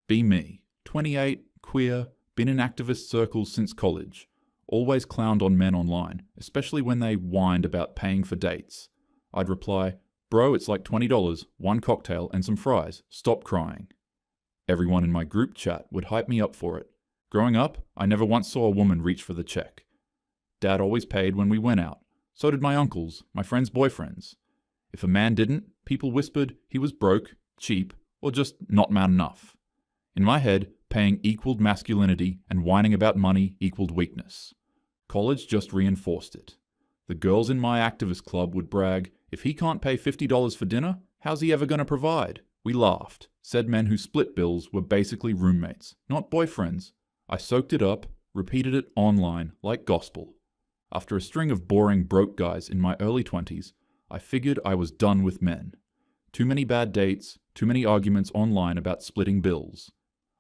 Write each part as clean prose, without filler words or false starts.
Be me, 28, queer, been in activist circles since college. Always clowned on men online, especially when they whined about paying for dates. I'd reply, "Bro, it's like $20, one cocktail and some fries. Stop crying." Everyone in my group chat would hype me up for it. Growing up, I never once saw a woman reach for the check. Dad always paid when we went out. So did my uncles, my friends' boyfriends. If a man didn't, people whispered he was broke, cheap, or just not man enough. In my head, paying equaled masculinity and whining about money equaled weakness. College just reinforced it. The girls in my activist club would brag, "If he can't pay $50 for dinner, how's he ever going to provide?" We laughed. Said men who split bills were basically roommates, not boyfriends. I soaked it up, repeated it online like gospel. After a string of boring broke guys in my early 20s, I figured I was done with men. Too many bad dates, too many arguments online about splitting bills.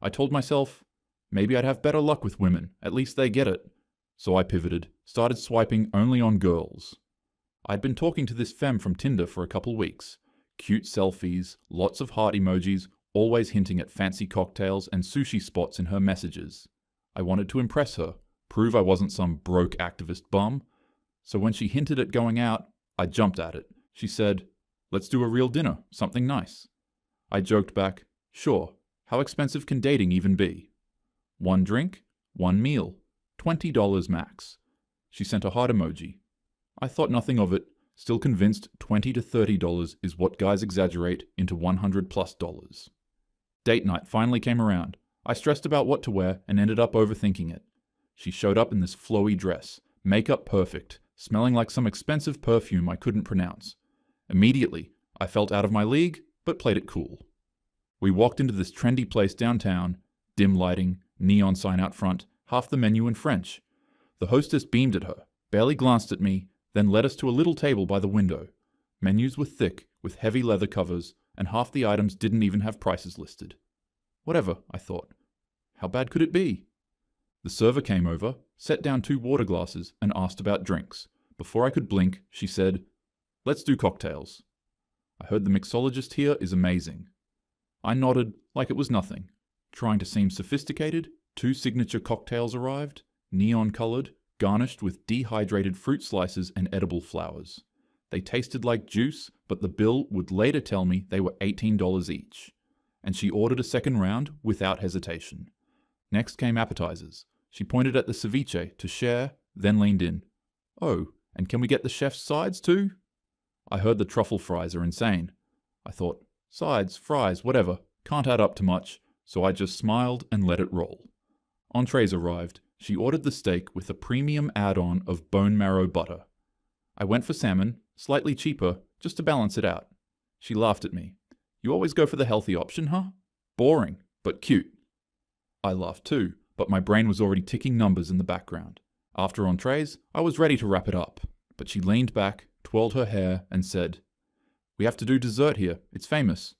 I told myself, maybe I'd have better luck with women, at least they get it. So I pivoted, started swiping only on girls. I'd been talking to this femme from Tinder for a couple weeks. Cute selfies, lots of heart emojis, always hinting at fancy cocktails and sushi spots in her messages. I wanted to impress her, prove I wasn't some broke activist bum. So when she hinted at going out, I jumped at it. She said, "Let's do a real dinner, something nice." I joked back, "Sure, how expensive can dating even be?" "One drink, one meal, $20 max." She sent a heart emoji. I thought nothing of it, still convinced $20 to $30 is what guys exaggerate into $100+. Date night finally came around. I stressed about what to wear and ended up overthinking it. She showed up in this flowy dress, makeup perfect, smelling like some expensive perfume I couldn't pronounce. Immediately, I felt out of my league, but played it cool. We walked into this trendy place downtown, dim lighting, neon sign out front, half the menu in French. The hostess beamed at her, barely glanced at me, then led us to a little table by the window. Menus were thick, with heavy leather covers, and half the items didn't even have prices listed. Whatever, I thought. How bad could it be? The server came over, set down 2 water glasses, and asked about drinks. Before I could blink, she said, "Let's do cocktails." I heard the mixologist here is amazing. I nodded like it was nothing. Trying to seem sophisticated, 2 signature cocktails arrived, neon-colored, garnished with dehydrated fruit slices and edible flowers. They tasted like juice, but the bill would later tell me they were $18 each. And she ordered a second round without hesitation. Next came appetizers. She pointed at the ceviche to share, then leaned in. "Oh, and can we get the chef's sides too?" I heard the truffle fries are insane. I thought, sides, fries, whatever, can't add up to much, so I just smiled and let it roll. Entrees arrived. She ordered the steak with a premium add-on of bone marrow butter. I went for salmon, slightly cheaper, just to balance it out. She laughed at me. "You always go for the healthy option, huh? Boring, but cute." I laughed too, but my brain was already ticking numbers in the background. After entrees, I was ready to wrap it up, but she leaned back, twirled her hair, and said, "We have to do dessert here, it's famous."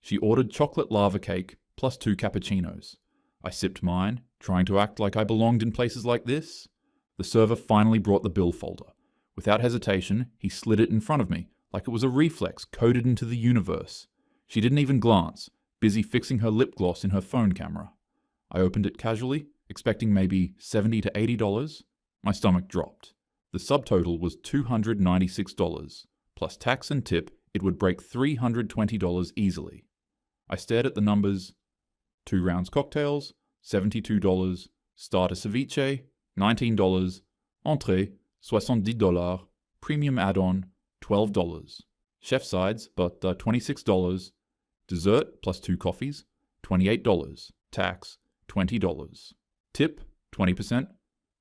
She ordered chocolate lava cake, plus 2 cappuccinos. I sipped mine, trying to act like I belonged in places like this. The server finally brought the bill folder. Without hesitation, he slid it in front of me, like it was a reflex coded into the universe. She didn't even glance, busy fixing her lip gloss in her phone camera. I opened it casually, expecting maybe $70 to $80. My stomach dropped. The subtotal was $296. Plus tax and tip, it would break $320 easily. I stared at the numbers. 2 rounds cocktails, $72, starter ceviche, $19, entrée, $70, premium add-on, $12, chef sides, but $26, dessert plus 2 coffees, $28, tax, $20, tip, 20%,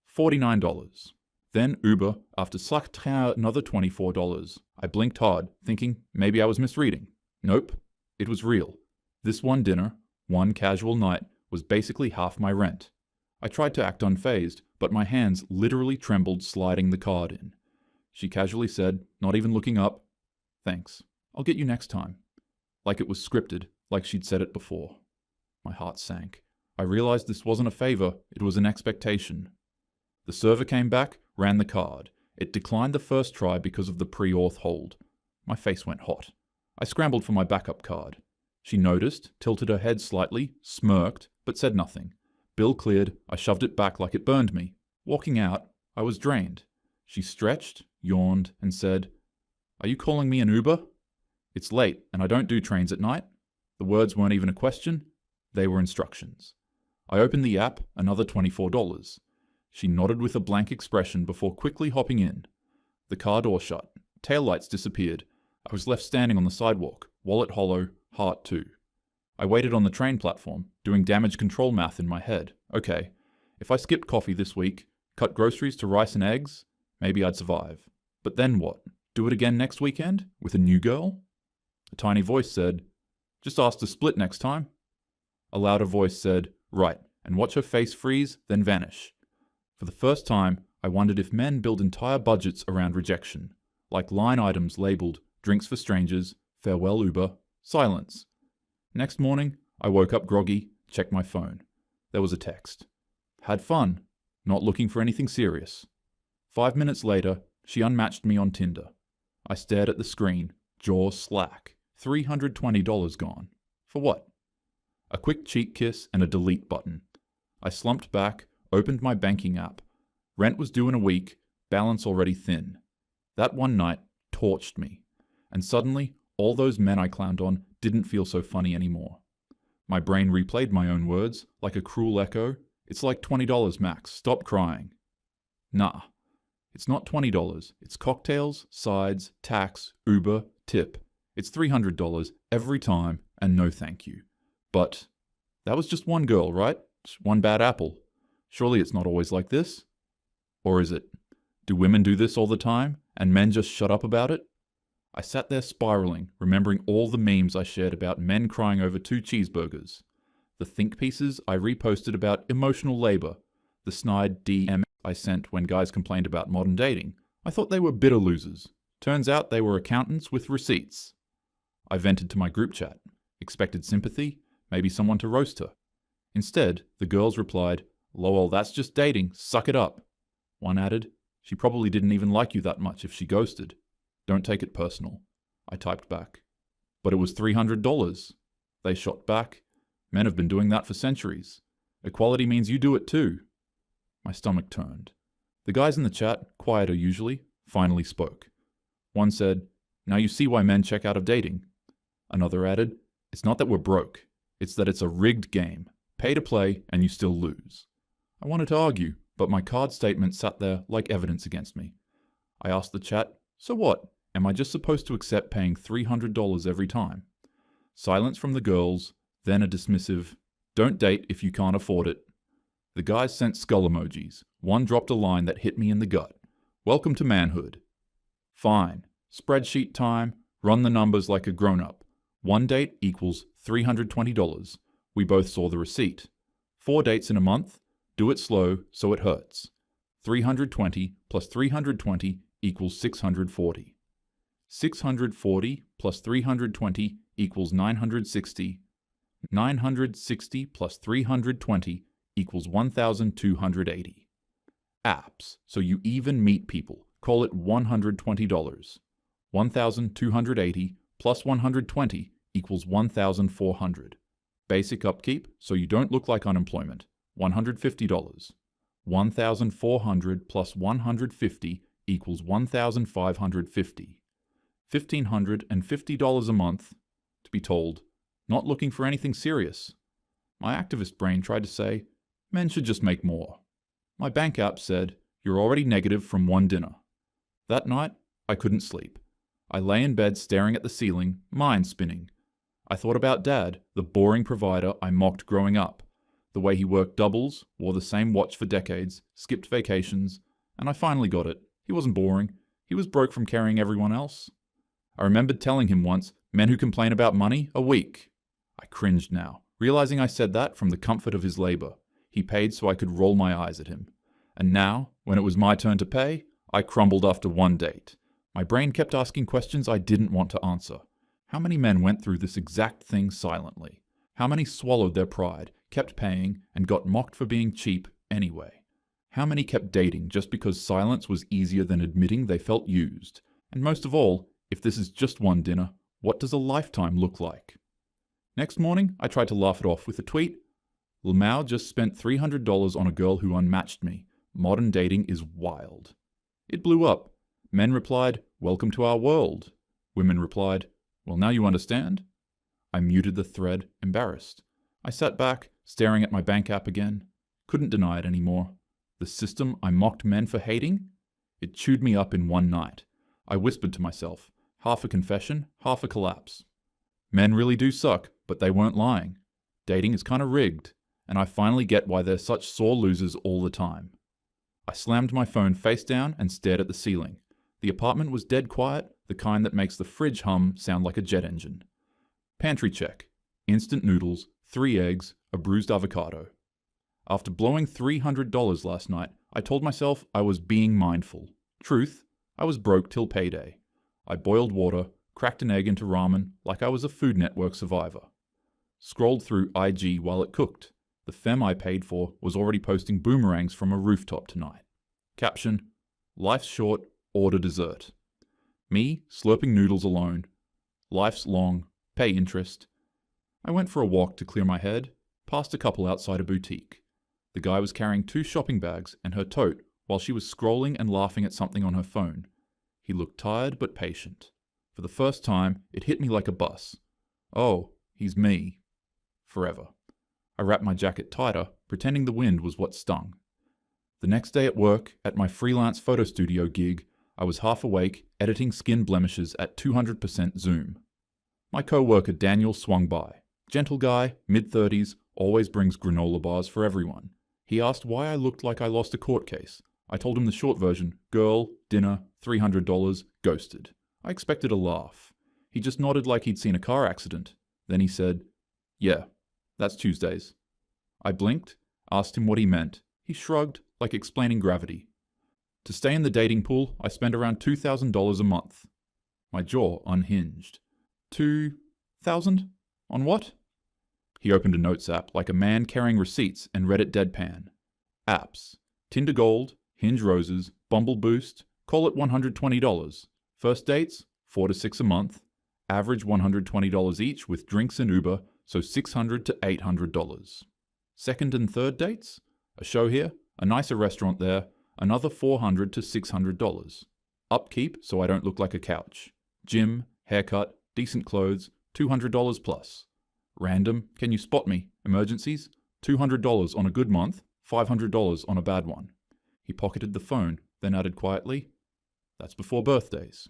$49. Then Uber, after slachting another $24. I blinked hard, thinking maybe I was misreading. Nope, it was real. This one dinner, one casual night, was basically half my rent. I tried to act unfazed, but my hands literally trembled sliding the card in. She casually said, not even looking up, "Thanks, I'll get you next time." Like it was scripted, like she'd said it before. My heart sank. I realized this wasn't a favor, it was an expectation. The server came back, ran the card. It declined the first try because of the pre-auth hold. My face went hot. I scrambled for my backup card. She noticed, tilted her head slightly, smirked, but said nothing. Bill cleared, I shoved it back like it burned me. Walking out, I was drained. She stretched, yawned, and said, "Are you calling me an Uber?" "It's late, and I don't do trains at night." The words weren't even a question. They were instructions. I opened the app, another $24. She nodded with a blank expression before quickly hopping in. The car door shut. Taillights disappeared. I was left standing on the sidewalk, wallet hollow, heart too. I waited on the train platform, doing damage control math in my head. Okay, if I skipped coffee this week, cut groceries to rice and eggs, maybe I'd survive. But then what? Do it again next weekend? With a new girl? A tiny voice said, "Just ask to split next time." A louder voice said, "Right, and watch her face freeze, then vanish." For the first time, I wondered if men build entire budgets around rejection, like line items labeled "Drinks for Strangers," "Farewell Uber," "Silence." Next morning, I woke up groggy, checked my phone. There was a text. "Had fun. Not looking for anything serious." 5 minutes later, she unmatched me on Tinder. I stared at the screen, jaw slack. $320 gone. For what? A quick cheek kiss and a delete button. I slumped back, opened my banking app. Rent was due in a week, balance already thin. That one night torched me. And suddenly, all those men I clowned on didn't feel so funny anymore. My brain replayed my own words, like a cruel echo. "It's like $20 max, stop crying." Nah, it's not $20. It's cocktails, sides, tax, Uber, tip. It's $300 every time, and no thank you. But that was just one girl, right? One bad apple. Surely it's not always like this? Or is it? Do women do this all the time, and men just shut up about it? I sat there spiraling, remembering all the memes I shared about men crying over 2 cheeseburgers. The think pieces I reposted about emotional labor. The snide DM I sent when guys complained about modern dating. I thought they were bitter losers. Turns out they were accountants with receipts. I vented to my group chat. Expected sympathy, maybe someone to roast her. Instead, the girls replied, "Lol, that's just dating, suck it up." One added, "She probably didn't even like you that much if she ghosted. Don't take it personal." I typed back. "But it was $300. They shot back, "Men have been doing that for centuries. Equality means you do it too." My stomach turned. The guys in the chat, quieter usually, finally spoke. One said, "Now you see why men check out of dating." Another added, "It's not that we're broke. It's that it's a rigged game. Pay to play and you still lose." I wanted to argue, but my card statement sat there like evidence against me. I asked the chat, "So what? Am I just supposed to accept paying $300 every time?" Silence from the girls, then a dismissive, "Don't date if you can't afford it." The guys sent skull emojis. One dropped a line that hit me in the gut. "Welcome to manhood." Fine. Spreadsheet time. Run the numbers like a grown-up. One date equals $320. We both saw the receipt. 4 dates in a month. Do it slow so it hurts. 320 plus 320 equals 640. 640 plus 320 equals 960. 960 plus 320 equals 1,280. Apps, so you even meet people. Call it $120. 1,280 plus 120 equals 1,400. Basic upkeep, so you don't look like unemployment. $150. 1,400 plus 150 equals 1,550. $1,550 a month, to be told, not looking for anything serious. My activist brain tried to say, men should just make more. My bank app said, you're already negative from one dinner. That night, I couldn't sleep. I lay in bed staring at the ceiling, mind spinning. I thought about Dad, the boring provider I mocked growing up. The way he worked doubles, wore the same watch for decades, skipped vacations, and I finally got it. He wasn't boring. He was broke from carrying everyone else. I remembered telling him once, men who complain about money are weak. I cringed now, realizing I said that from the comfort of his labor. He paid so I could roll my eyes at him. And now, when it was my turn to pay, I crumbled after one date. My brain kept asking questions I didn't want to answer. How many men went through this exact thing silently? How many swallowed their pride, kept paying, and got mocked for being cheap anyway? How many kept dating just because silence was easier than admitting they felt used? And most of all, if this is just one dinner, what does a lifetime look like? Next morning, I tried to laugh it off with a tweet. Lamau just spent $300 on a girl who unmatched me. Modern dating is wild. It blew up. Men replied, "Welcome to our world." Women replied, "Well, now you understand?" I muted the thread, embarrassed. I sat back, staring at my bank app again. Couldn't deny it anymore. The system I mocked men for hating? It chewed me up in one night. I whispered to myself, half a confession, half a collapse. Men really do suck, but they weren't lying. Dating is kinda rigged, and I finally get why they're such sore losers all the time. I slammed my phone face down and stared at the ceiling. The apartment was dead quiet, the kind that makes the fridge hum sound like a jet engine. Pantry check. Instant noodles, 3 eggs, a bruised avocado. After blowing $300 last night, I told myself I was being mindful. Truth, I was broke till payday. I boiled water, cracked an egg into ramen like I was a Food Network survivor. Scrolled through IG while it cooked. The femme I paid for was already posting boomerangs from a rooftop tonight. Caption, "Life's short, order dessert." Me, slurping noodles alone. Life's long, pay interest. I went for a walk to clear my head, past a couple outside a boutique. The guy was carrying 2 shopping bags and her tote while she was scrolling and laughing at something on her phone. He looked tired but patient. For the first time, it hit me like a bus. Oh, he's me. Forever. I wrapped my jacket tighter, pretending the wind was what stung. The next day at work, at my freelance photo studio gig, I was half awake, editing skin blemishes at 200% zoom. My co-worker Daniel swung by. Gentle guy, mid-30s, always brings granola bars for everyone. He asked why I looked like I lost a court case. I told him the short version, girl, dinner, $300, ghosted. I expected a laugh. He just nodded like he'd seen a car accident. Then he said, "Yeah, that's Tuesdays." I blinked, asked him what he meant. He shrugged, like explaining gravity. To stay in the dating pool, I spend around $2,000 a month. My jaw unhinged. 2,000? On what? He opened a notes app like a man carrying receipts and read it deadpan. Apps. Tinder Gold, Hinge Roses, Bumble Boost, call it $120. First dates, 4 to 6 a month. Average $120 each with drinks and Uber, so $600 to $800. Second and third dates? A show here, a nicer restaurant there, another $400 to $600. Upkeep so I don't look like a couch. Gym, haircut, decent clothes, $200 plus. Random, can you spot me? Emergencies? $200 on a good month, $500 on a bad one. He pocketed the phone, then added quietly, "That's before birthdays."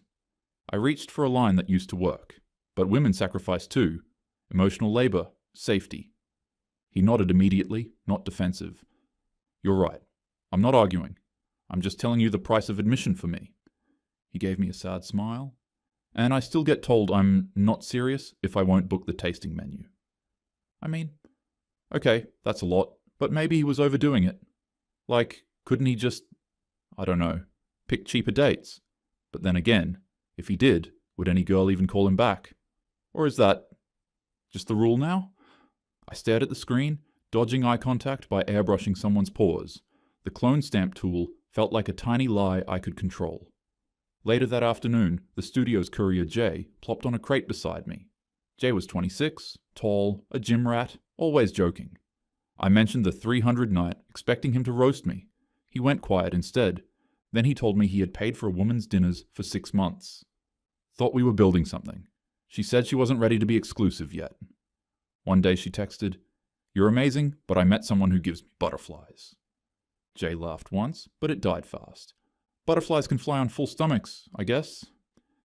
I reached for a line that used to work. But women sacrifice too. Emotional labor, safety. He nodded immediately, not defensive. "You're right. I'm not arguing. I'm just telling you the price of admission for me." He gave me a sad smile. And I still get told I'm not serious if I won't book the tasting menu. I mean, okay, that's a lot, but maybe he was overdoing it. Like, couldn't he just, I don't know, pick cheaper dates? But then again, if he did, would any girl even call him back? Or is that just the rule now? I stared at the screen, dodging eye contact by airbrushing someone's pores. The clone stamp tool felt like a tiny lie I could control. Later that afternoon, the studio's courier Jay plopped on a crate beside me. Jay was 26, tall, a gym rat, always joking. I mentioned the 300 night, expecting him to roast me. He went quiet instead. Then he told me he had paid for a woman's dinners for 6 months. Thought we were building something. She said she wasn't ready to be exclusive yet. One day she texted, "You're amazing, but I met someone who gives me butterflies." Jay laughed once, but it died fast. Butterflies can fly on full stomachs, I guess.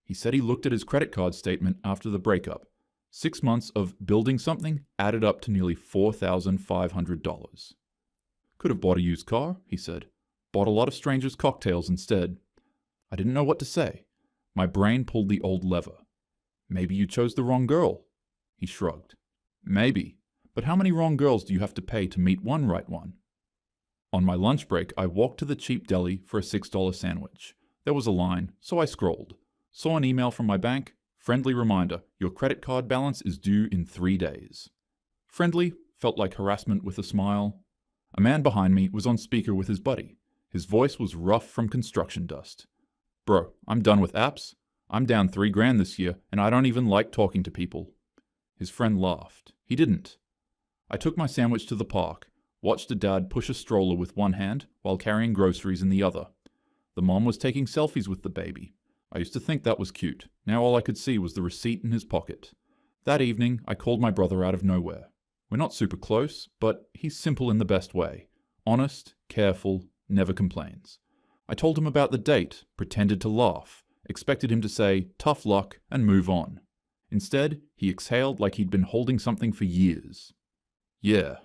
He said he looked at his credit card statement after the breakup. 6 months of building something added up to nearly $4,500. Could have bought a used car, he said. Bought a lot of strangers' cocktails instead. I didn't know what to say. My brain pulled the old lever. Maybe you chose the wrong girl. He shrugged. Maybe. But how many wrong girls do you have to pay to meet one right one? On my lunch break, I walked to the cheap deli for a $6 sandwich. There was a line, so I scrolled. Saw an email from my bank. Friendly reminder, your credit card balance is due in 3 days. Friendly felt like harassment with a smile. A man behind me was on speaker with his buddy. His voice was rough from construction dust. "Bro, I'm done with apps. I'm down $3,000 this year, and I don't even like talking to people." His friend laughed. He didn't. I took my sandwich to the park, watched a dad push a stroller with one hand while carrying groceries in the other. The mom was taking selfies with the baby. I used to think that was cute. Now all I could see was the receipt in his pocket. That evening, I called my brother out of nowhere. We're not super close, but he's simple in the best way. Honest, careful, never complains. I told him about the date, pretended to laugh, expected him to say, "tough luck," and move on. Instead, he exhaled like he'd been holding something for years. "Yeah,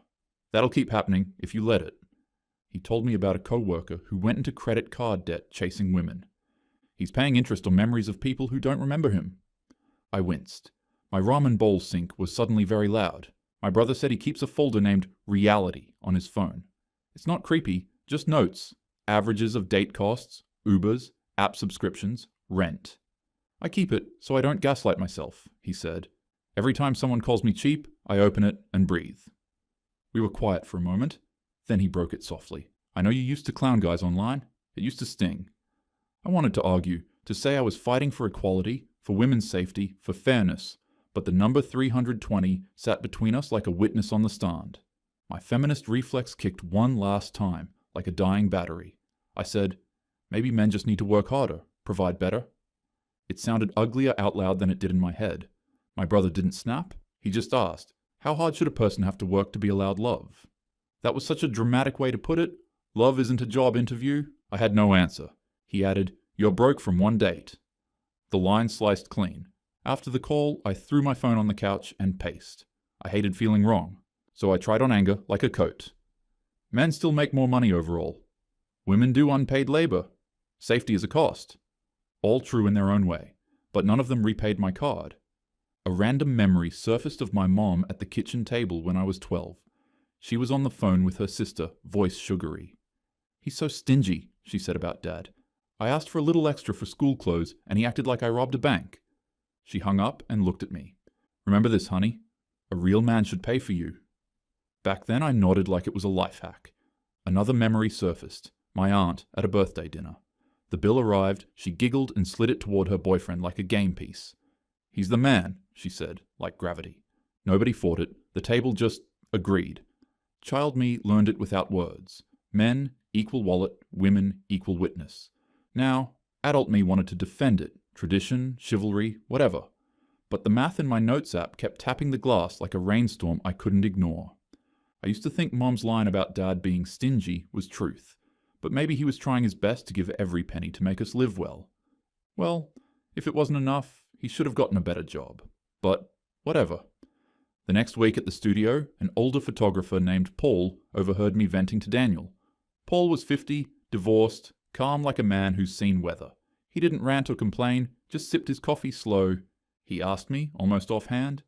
that'll keep happening if you let it." He told me about a coworker who went into credit card debt chasing women. He's paying interest on memories of people who don't remember him. I winced. My ramen bowl sink was suddenly very loud. My brother said he keeps a folder named Reality on his phone. It's not creepy, just notes, averages of date costs, Ubers, app subscriptions, rent. "I keep it so I don't gaslight myself," he said. "Every time someone calls me cheap, I open it and breathe." We were quiet for a moment. Then he broke it softly. "I know you used to clown guys online. It used to sting." I wanted to argue, to say I was fighting for equality, for women's safety, for fairness, but the number 320 sat between us like a witness on the stand. My feminist reflex kicked one last time, like a dying battery. I said, "Maybe men just need to work harder, provide better." It sounded uglier out loud than it did in my head. My brother didn't snap. He just asked, "How hard should a person have to work to be allowed love?" That was such a dramatic way to put it. Love isn't a job interview. I had no answer. He added, "You're broke from one date." The line sliced clean. After the call, I threw my phone on the couch and paced. I hated feeling wrong, so I tried on anger like a coat. Men still make more money overall. Women do unpaid labor. Safety is a cost. All true in their own way, but none of them repaid my card. A random memory surfaced of my mom at the kitchen table when I was 12. She was on the phone with her sister, voice sugary. "He's so stingy," she said about Dad. "I asked for a little extra for school clothes, and he acted like I robbed a bank." She hung up and looked at me. "Remember this, honey. A real man should pay for you." Back then I nodded like it was a life hack. Another memory surfaced. My aunt at a birthday dinner. The bill arrived, she giggled and slid it toward her boyfriend like a game piece. "He's the man," she said, like gravity. Nobody fought it. The table just agreed. Child me learned it without words. Men, equal wallet, women, equal witness. Now, adult me wanted to defend it, tradition, chivalry, whatever. But the math in my notes app kept tapping the glass like a rainstorm I couldn't ignore. I used to think Mom's line about Dad being stingy was truth, but maybe he was trying his best to give every penny to make us live well. Well, if it wasn't enough, he should have gotten a better job. But whatever. The next week at the studio, an older photographer named Paul overheard me venting to Daniel. Paul was 50, divorced, calm like a man who's seen weather. He didn't rant or complain, just sipped his coffee slow. He asked me, almost offhand,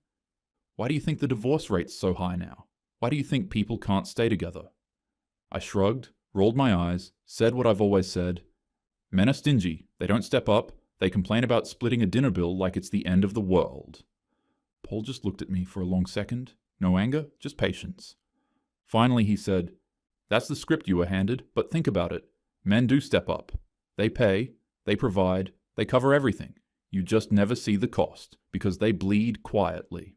"Why do you think the divorce rate's so high now? Why do you think people can't stay together?" I shrugged, rolled my eyes, said what I've always said. "Men are stingy. They don't step up. They complain about splitting a dinner bill like it's the end of the world." Paul just looked at me for a long second. No anger, just patience. Finally he said, "That's the script you were handed, but think about it. Men do step up. They pay, they provide, they cover everything. You just never see the cost, because they bleed quietly.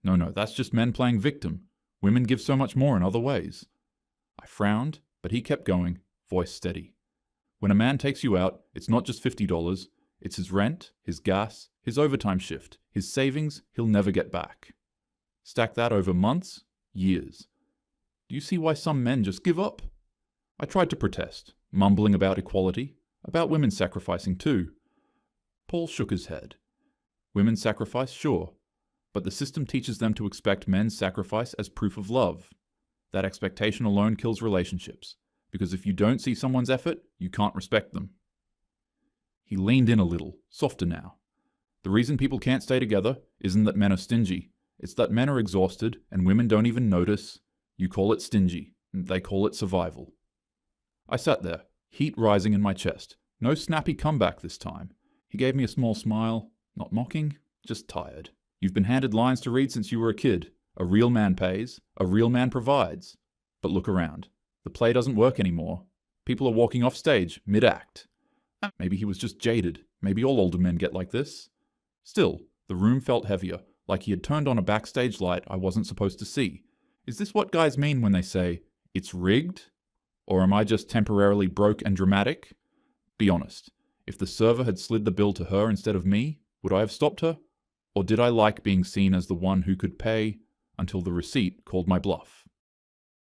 No, that's just men playing victim. Women give so much more in other ways." I frowned, but he kept going, voice steady. "When a man takes you out, it's not just $50. It's his rent, his gas, his overtime shift, his savings he'll never get back. Stack that over months, years. Do you see why some men just give up?" I tried to protest, mumbling about equality, about women sacrificing too. Paul shook his head. "Women sacrifice, sure, but the system teaches them to expect men's sacrifice as proof of love. That expectation alone kills relationships, because if you don't see someone's effort, you can't respect them." He leaned in a little, softer now. "The reason people can't stay together isn't that men are stingy. It's that men are exhausted and women don't even notice. You call it stingy, and they call it survival." I sat there, heat rising in my chest. No snappy comeback this time. He gave me a small smile, not mocking, just tired. "You've been handed lines to read since you were a kid. A real man pays, a real man provides. But look around. The play doesn't work anymore. People are walking off stage, mid-act." Maybe he was just jaded. Maybe all older men get like this. Still, the room felt heavier, like he had turned on a backstage light I wasn't supposed to see. Is this what guys mean when they say, "It's rigged"? Or am I just temporarily broke and dramatic? Be honest. If the server had slid the bill to her instead of me, would I have stopped her? Or did I like being seen as the one who could pay until the receipt called my bluff?